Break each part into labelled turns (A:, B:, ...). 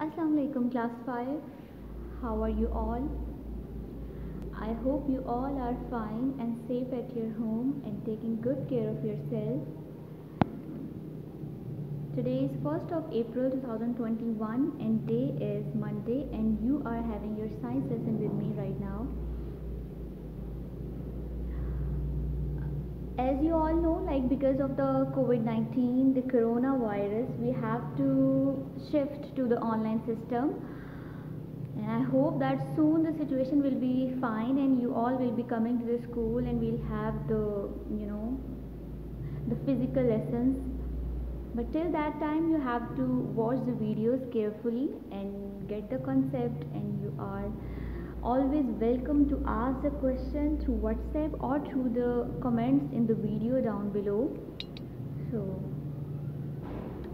A: Assalamu alaikum class 5. How are you all? I hope you all are fine and safe at your home and taking good care of yourself. Today is 1st of April 2021 and day is Monday and you are having your science lesson with me right now. As you all know, because of the COVID-19, the coronavirus, we have to shift to the online system, and I hope that soon the situation will be fine and you all will be coming to the school and we'll have the physical lessons. But till that time you have to watch the videos carefully and get the concept, and you are always welcome to ask the question through WhatsApp or through the comments in the video down below. So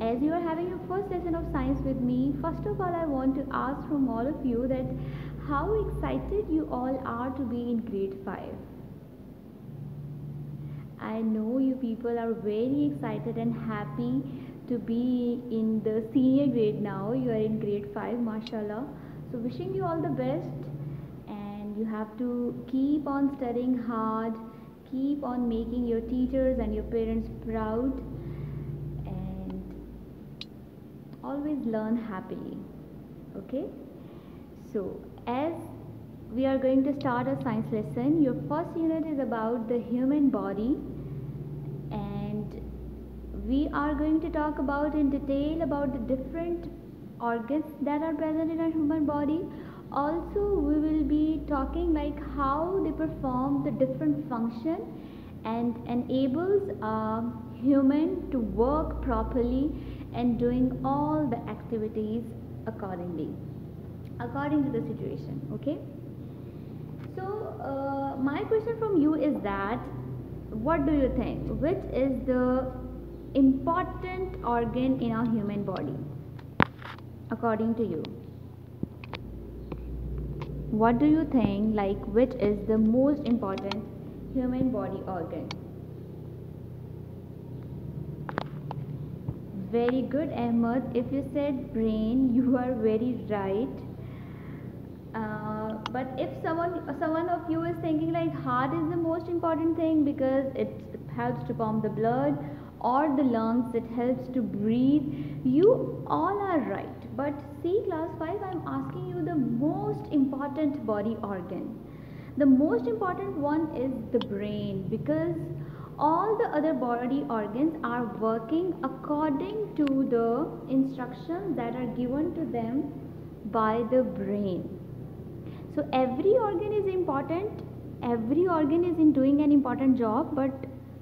A: as you are having your first lesson of science with me, first of all I want to ask from all of you that how excited you all are to be in grade 5. I know you people are very excited and happy to be in the senior grade now. You are in grade 5, mashallah. So wishing you all the best, and you have to keep on studying hard, keep on making your teachers and your parents proud, and always learn happily. Okay? So as we are going to start a science lesson, your first unit is about the human body, and we are going to talk about in detail about the different organs that are present in our human body. Also we will be talking like how they perform the different function and enables a human to work properly and doing all the activities according to the situation. Okay, so my question from you is that what do you think, which is the important organ in our human body according to you? What do you think, like which is the most important human body organ? Very good, Ahmed. If you said brain, you are very right. But if someone of you is thinking like heart is the most important thing because it helps to pump the blood, or the lungs, it helps to breathe, you all are right. But see, class 5, I am asking you the most important body organ. The most important one is the brain, because all the other body organs are working according to the instructions that are given to them by the brain. So every organ is important, every organ is in doing an important job, but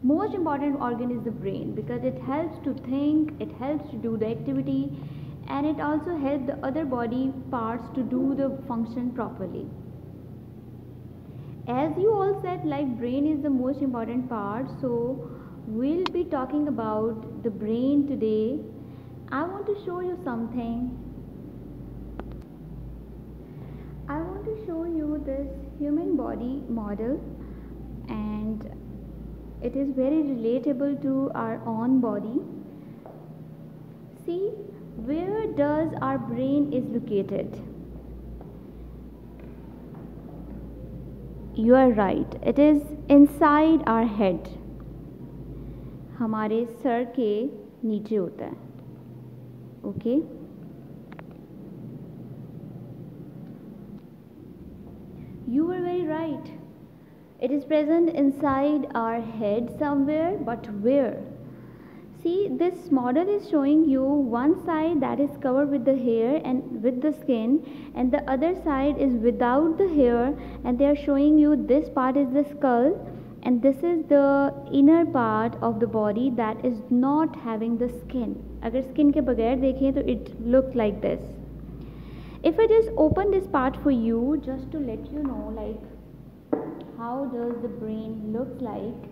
A: most important organ is the brain, because it helps to think, it helps to do the activity, and it also helps the other body parts to do the function properly. As you all said, like brain is the most important part, so we'll be talking about the brain today. I want to show you something. I want to show you this human body model, and it is very relatable to our own body. See, where does our brain is located? You are right, it is inside our head. हमारे sir के नीचे होता है. Okay? You were very right. It is present inside our head somewhere, but where? See, this model is showing you one side that is covered with the hair and with the skin, and the other side is without the hair, and they are showing you this part is the skull, and this is the inner part of the body that is not having the skin. अगर skin के बगैर देखें तो it looks like this. If I just open this part for you, just to let you know like how does the brain look like.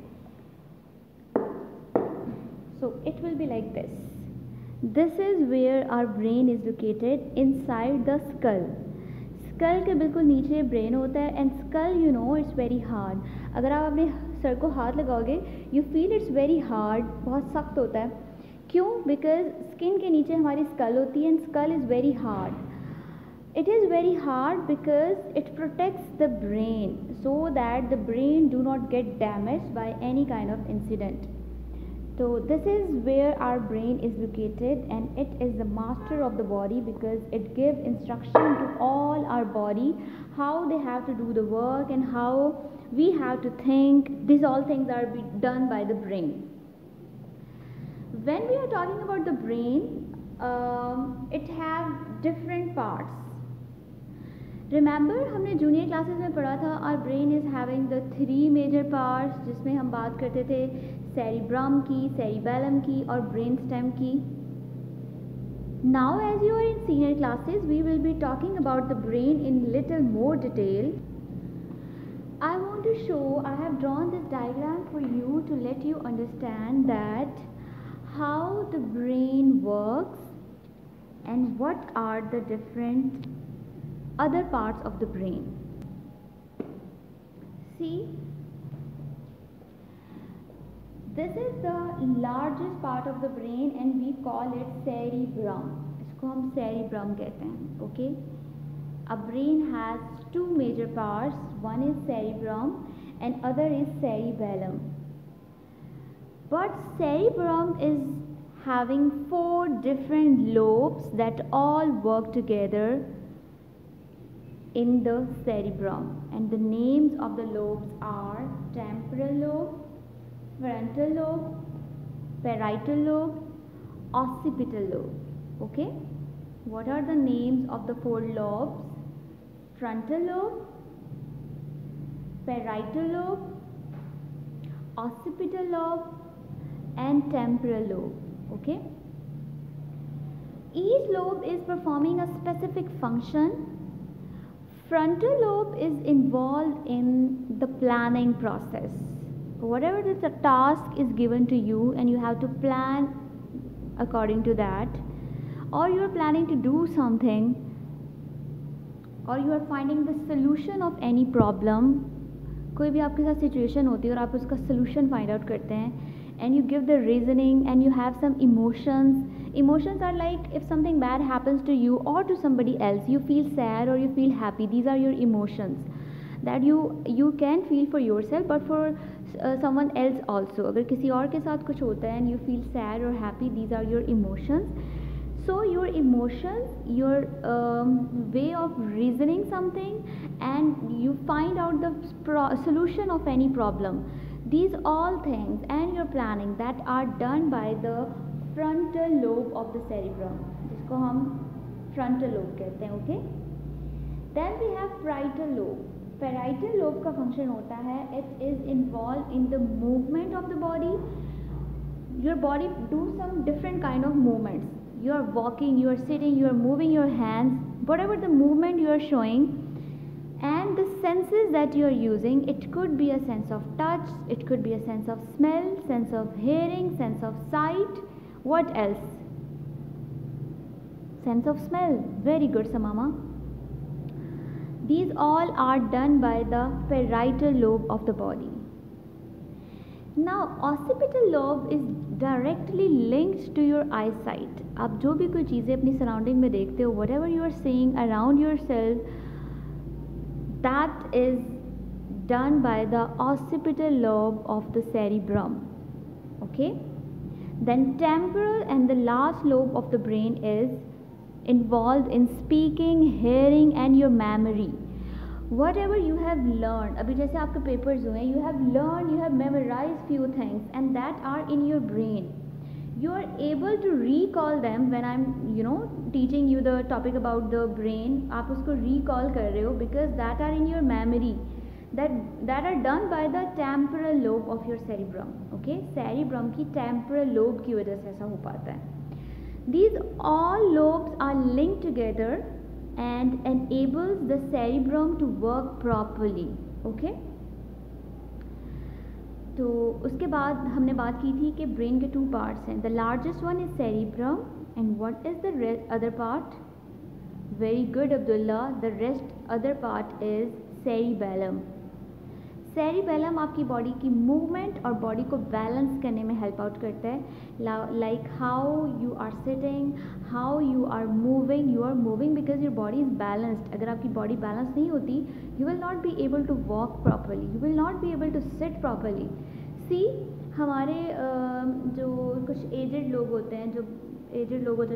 A: So it will be like this. This is where our brain is located, inside the skull. Skull के बिल्कुल नीचे brain होता है, and skull you know it's very hard. अगर आप अपने sir को हाथ लगाओगे you feel it's very hard, बहुत सख्त होता है. क्यों? बिकॉज स्किन के नीचे हमारी स्कल होती है and skull is very hard. It is very hard because it protects the brain so that the brain do not get damaged by any kind of incident. So this is where our brain is located, and it is the master of the body because it gives instruction to all our body how they have to do the work and how we have to think. These all things are done by the brain. When we are talking about the brain, it have different parts. Remember हमने junior classes में पढ़ा था our brain is having the 3 major parts, जिसमें हम बात करते थे cerebrum की, सेरिबेलम की और ब्रेन स्टेम की. Now as you are in senior classes we will be talking about the brain in little more detail. I want to show, I have drawn this diagram for you to let you understand that how the brain works and what are the different other parts of the brain. See, this is the largest part of the brain and we call it cerebrum. इसको हम cerebrum कहते हैं. Okay, a brain has 2 major parts. One is cerebrum and other is cerebellum. But cerebrum is having 4 different lobes that all work together in the cerebrum, and the names of the lobes are temporal lobe, frontal lobe, parietal lobe, occipital lobe. Okay, what are the names of the 4 lobes? Frontal lobe, parietal lobe, occipital lobe and temporal lobe. Okay, each lobe is performing a specific function. Frontal lobe is involved in the planning process. Whatever the task is given to you and you have to plan according to that, or you are planning to do something, or you are finding the solution of any problem. कोई भी आपके साथ situation होती है और आप उसका solution find out करते हैं and you give the reasoning and you have some emotions. Emotions are like if something bad happens to you or to somebody else, you feel sad or you feel happy. These are your emotions that you can feel for yourself but for someone else also. अगर किसी और के साथ कुछ होता है and you feel sad or happy, these are your emotions. So your emotions, your way of reasoning something, and you find out the solution of any problem. These all things and your planning that are done by the frontal lobe of the cerebrum, जिसको हम frontal lobe कहते हैं. Okay, then we have parietal lobe. Parietal lobe का function होता है, it is involved in the movement of the body. Your body do some different kind of movements. You are walking, you are sitting, you are moving your hands, whatever the movement you are showing. And the senses that you are using, it could be a sense of touch, it could be a sense of smell, sense of hearing, sense of sight. What else? Sense of smell. Very good, Samama. These all are done by the parietal lobe of the body. Now, occipital lobe is directly linked to your eyesight. आप जो भी कोई चीज़ें अपनी surrounding में देखते हो, whatever you are seeing around yourself, that is done by the occipital lobe of the cerebrum. Okay, then temporal and the last lobe of the brain is involved in speaking, hearing and your memory. Whatever you have learned, अभी जैसे आपके papers हुए, you have learned, you have memorized few things and that are in your brain. You are able to recall them when I'm teaching you the topic about the brain. आप उसको recall कर रहे हो because that are in your memory, that are done by the temporal lobe of your cerebrum. Okay, cerebrum की temporal lobe की वजह से ऐसा हो पाता है. These all lobes are linked together and enables the cerebrum to work properly. Okay, तो उसके बाद हमने बात की थी कि ब्रेन के 2 पार्ट्स हैं. The largest one is cerebrum and what is the other part? Very good Abdullah, the rest other part is cerebellum. Cerebellum आपकी बॉडी की मूवमेंट और बॉडी को बैलेंस करने में हेल्प आउट करता है, like how you are sitting, how you are moving because your body is balanced. अगर आपकी बॉडी बैलेंस नहीं होती, you will not be able to walk properly, you will not be able to sit properly. See, हमारे जो कुछ aged लोग होते हैं,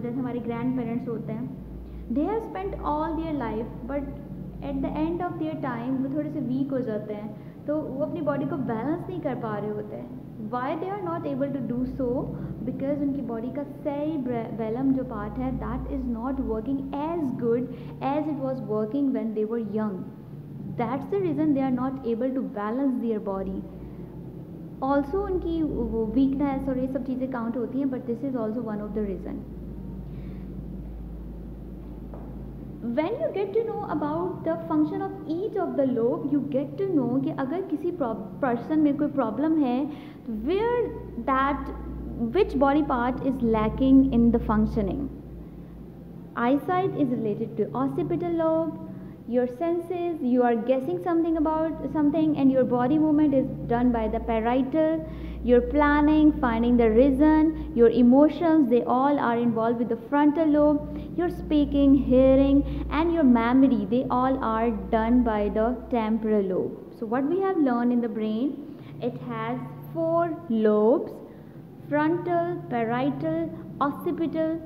A: जैसे हमारे ग्रैंड पेरेंट्स होते हैं, they have spent all their life, but at the end of their time वो थोड़े से वीक हो जाते हैं, तो वो अपनी बॉडी को बैलेंस नहीं कर पा रहे होते हैं. Why they are not able to do so? Because उनकी बॉडी का सेरिबेलम जो पार्ट है, that is not working as good as it was working when they were young. That's the reason they are not able to balance their body. Also उनकी वो weakness और ये सब चीज़ें काउंट होती हैं, but this is also one of the reason. When you get to know about the function of each of the lobe, you get to know कि अगर किसी person में कोई problem है, which body part is lacking in the functioning. Eyesight is related to occipital lobe. Your senses, you are guessing something about something, and your body movement is done by the parietal. Your planning, finding the reason, your emotions, they all are involved with the frontal lobe. Your speaking, hearing, and your memory, they all are done by the temporal lobe. So what we have learned in the brain, it has 4 lobes: frontal, parietal, occipital,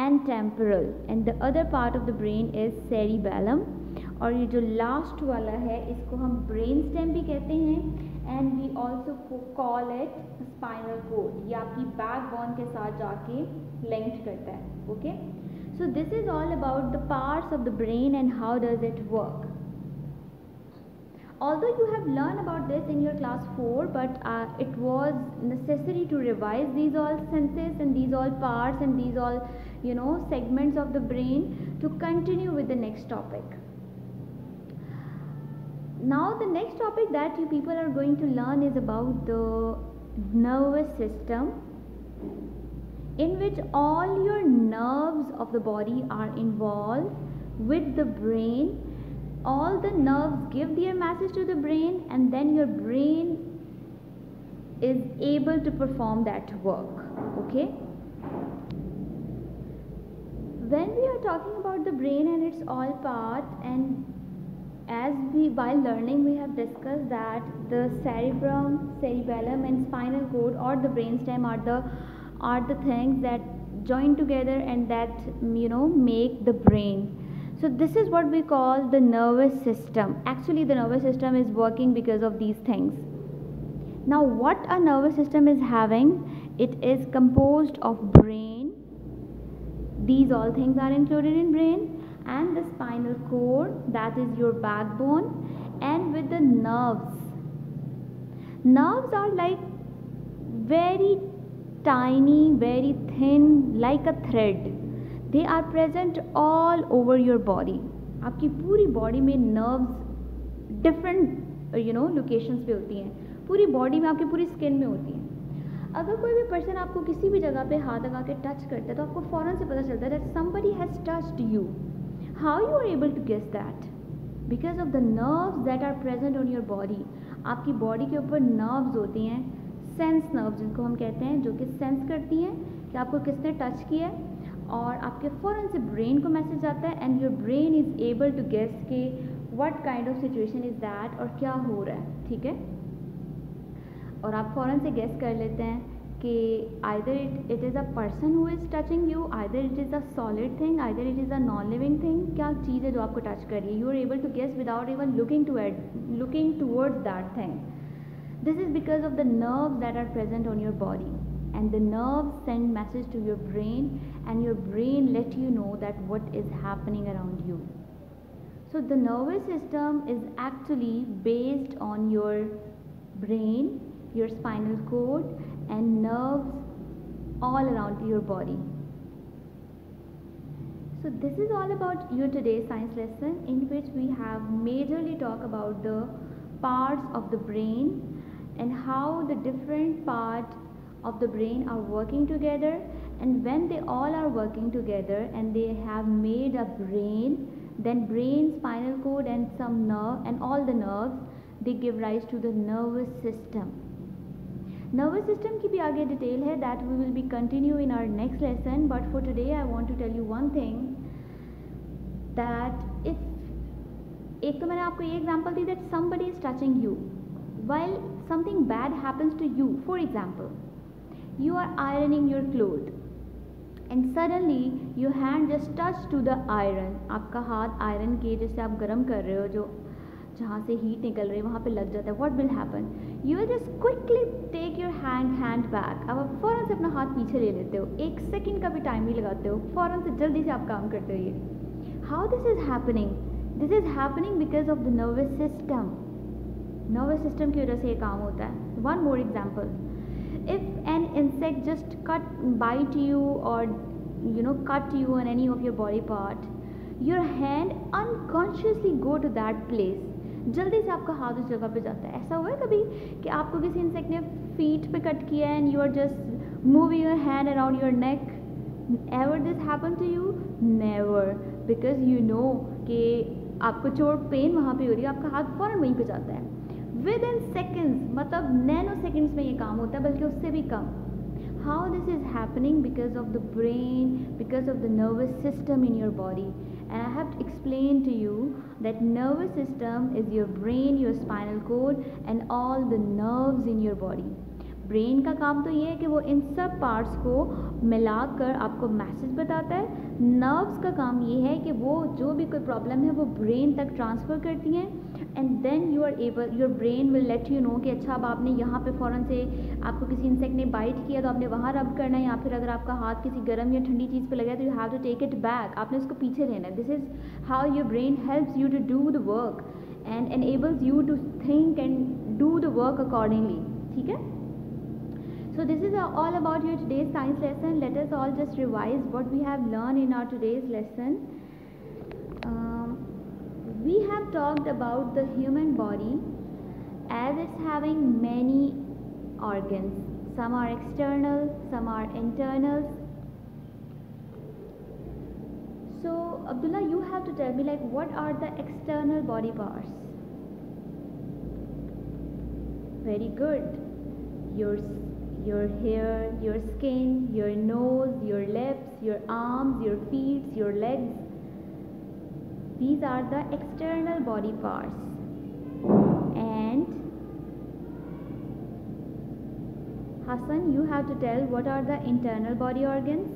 A: and temporal. And the other part of the brain is cerebellum. और ये जो last वाला है, इसको हम brain stem भी कहते हैं, and we also call it spinal cord. ये आपकी बैकबोन के साथ जाके लिंक्ड करता है. Okay, so this is all about the parts of the brain and how does it work. Although you have learned about this in your class 4, but it was necessary to revise these all senses and these all parts and these all, segments of the brain to continue with the next topic. Now the next topic that you people are going to learn is about the nervous system, in which all your nerves of the body are involved with the brain. All the nerves give their message to the brain, and then your brain is able to perform that work. Okay, when we are talking about the brain and its all part, and while learning, we have discussed that the cerebrum, cerebellum, and spinal cord or the brainstem are the things that join together and that make the brain. So this is what we call the nervous system. Actually, the nervous system is working because of these things. Now, what a nervous system is having? It is composed of brain. These all things are included in brain. And the spinal cord, that is your backbone, and with the nerves. Nerves are like very tiny, very thin, like a thread. They are present all over your body. आपकी पूरी body में nerves different locations पे होती हैं. पूरी body में, आपकी पूरी स्किन में होती हैं. अगर कोई भी पर्सन आपको किसी भी जगह पे हाथ लगा के टच करता है, तो आपको फ़ौरन से पता चलता है that somebody has touched you. How you are able to guess that? Because of the nerves that are present on your body. आपकी बॉडी के ऊपर नर्व्स होती हैं, सेंस नर्व्स जिनको हम कहते हैं, जो कि सेंस करती हैं कि आपको किसने टच किया है, और आपके फ़ौरन से ब्रेन को मैसेज आता है, and your brain is able to guess कि what kind of situation is that, और क्या हो रहा है. ठीक है, और आप फ़ौरन से गेस कर लेते हैं कि either it is a person who is touching you, either it is a solid thing, either it is a non-living thing. क्या चीज़ है जो आपको टच कर रही है? You are able to guess without even looking towards that thing. This is because of the nerves that are present on your body, and the nerves send message to your brain, and your brain let you know that what is happening around you. So the nervous system is actually based on your brain, your spinal cord, and nerves all around your body. So this is all about your today's science lesson, in which we have majorly talked about the parts of the brain and how the different parts of the brain are working together, and when they all are working together and they have made a brain, then brain, spinal cord, and some nerve, and all the nerves, they give rise to the nervous system. Nervous system की भी आगे detail है, that we will be continue in our next lesson, but for today I want to tell you one thing, that if एक तो मैंने आपको ये example the that somebody is touching you while something bad happens to you. For example, you are ironing your clothes and suddenly your hand just touched to the iron. आपका हाथ iron के जैसे आप गर्म कर रहे हो, जो जहाँ से हीट निकल रही है वहाँ पे लग जाता है. What will happen? You will just quickly take your hand back. अब आप फ़ौरन से अपना हाथ पीछे ले लेते हो, एक सेकंड का भी टाइम नहीं लगाते हो, फ़ौरन से जल्दी से आप काम करते हो. ये how this is happening? This is happening because of the nervous system. Nervous system की वजह से ये काम होता है. One more example. If an insect just bite you or cut you on any of your body part, your hand unconsciously go to that place. जल्दी से आपका हाथ उस जगह पे जाता है. ऐसा हुआ है कभी कि आपको किसी इंसेक्ट ने फीट पे कट किया है and you are just moving your hand around your neck? Ever this happened to you? Never, because you know कि आपको चोट पेन वहाँ पे हो रही है, आपका हाथ फ़ौरन वहीं पे जाता है. विद इन सेकेंड्स, मतलब नैनो सेकेंड्स में ये काम होता है, बल्कि उससे भी कम. How this is happening? Because of the brain, because of the nervous system in your body. And I have to explain to you that nervous system is your brain, your spinal cord and all the nerves in your body. Brain का काम तो ये है कि वो इन सब parts को मिलाकर आपको मैसेज बताता है. नर्व्स का काम ये है कि वो जो भी कोई प्रॉब्लम है वो ब्रेन तक ट्रांसफ़र करती हैं. And then you are able, your brain will let you know कि अच्छा अब आपने यहाँ पे फ़ौरन से, आपको किसी इंसेक्ट ने बाइट किया तो आपने वहाँ रब करना है, या फिर अगर आपका हाथ किसी गर्म या ठंडी चीज़ पे लगा तो you have to take it back, आपने उसको पीछे लेना है. This is how your brain helps you to do the work and enables you to think and do the work accordingly. ठीक है? So this is all about your today's science lesson. Let us all just revise what we have learned in our today's lesson. We have talked about the human body as it's having many organs. Some are external, some are internal. So Abdullah, you have to tell me, like, what are the external body parts? Very good. Your hair, your skin, your nose, your lips, your arms, your feet, your legs. These are the external body parts. And Hassan, you have to tell what are the internal body organs.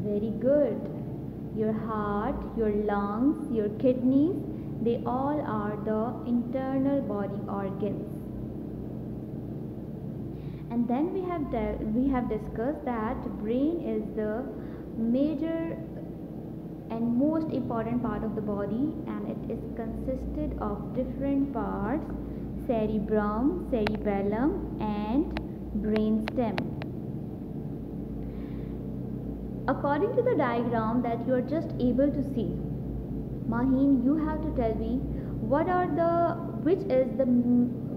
A: Very good. Your heart, your lungs, your kidneys, they all are the internal body organs. And then we have discussed that brain is the major and most important part of the body, and it is consisted of different parts: cerebrum, cerebellum, and brainstem. According to the diagram that you are just able to see, Maheen, you have to tell me which is the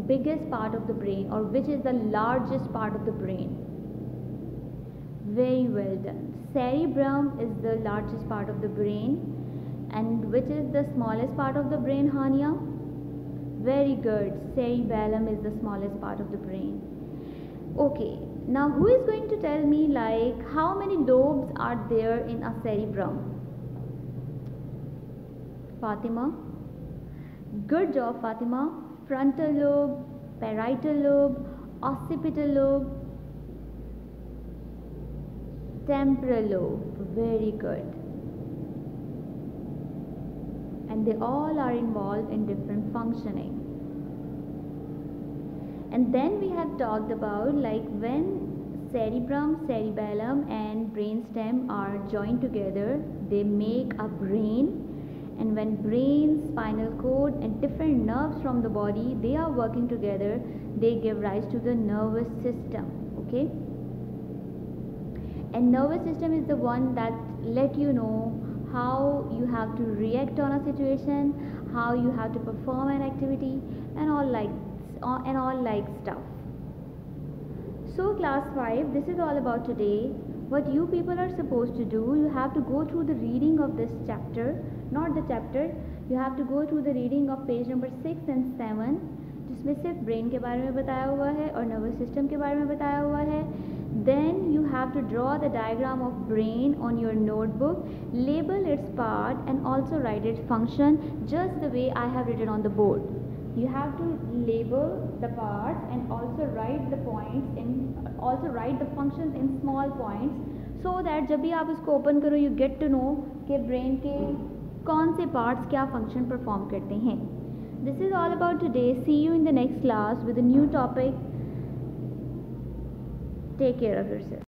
A: biggest part of the brain, or which is the largest part of the brain. Very well done. Cerebrum is the largest part of the brain. And which is the smallest part of the brain, Hania? Very good. Cerebellum is the smallest part of the brain. Okay, now who is going to tell me, like, how many lobes are there in a cerebrum? Fatima? Good job, Fatima. Frontal lobe, parietal lobe, occipital lobe, temporal lobe. Very good. And they all are involved in different functioning. And then we have talked about, like, when cerebrum, cerebellum and brainstem are joined together, they make a brain. And when brain, spinal cord and different nerves from the body, they are working together, they give rise to the nervous system. Okay? And nervous system is the one that let you know how you have to react on a situation, how you have to perform an activity, and all like stuff. So class 5, this is all about today. what you people are supposed to do, you have to go through the reading of this chapter, not the chapter, you have to go through the reading of page number 6 and 7, जिसमें सिर्फ brain के बारे में बताया हुआ है और nervous system के बारे में बताया हुआ है. Then you have to draw the diagram of brain on your notebook, label its part and also write its function just the way I have written on the board. You have to label the parts and also write the points in, also write the functions in small points so that जब भी आप इसको open करो you get to know कि brain के कौन से parts क्या function perform करते हैं. This is all about today. See you in the next class with a new topic. Take care of yourself.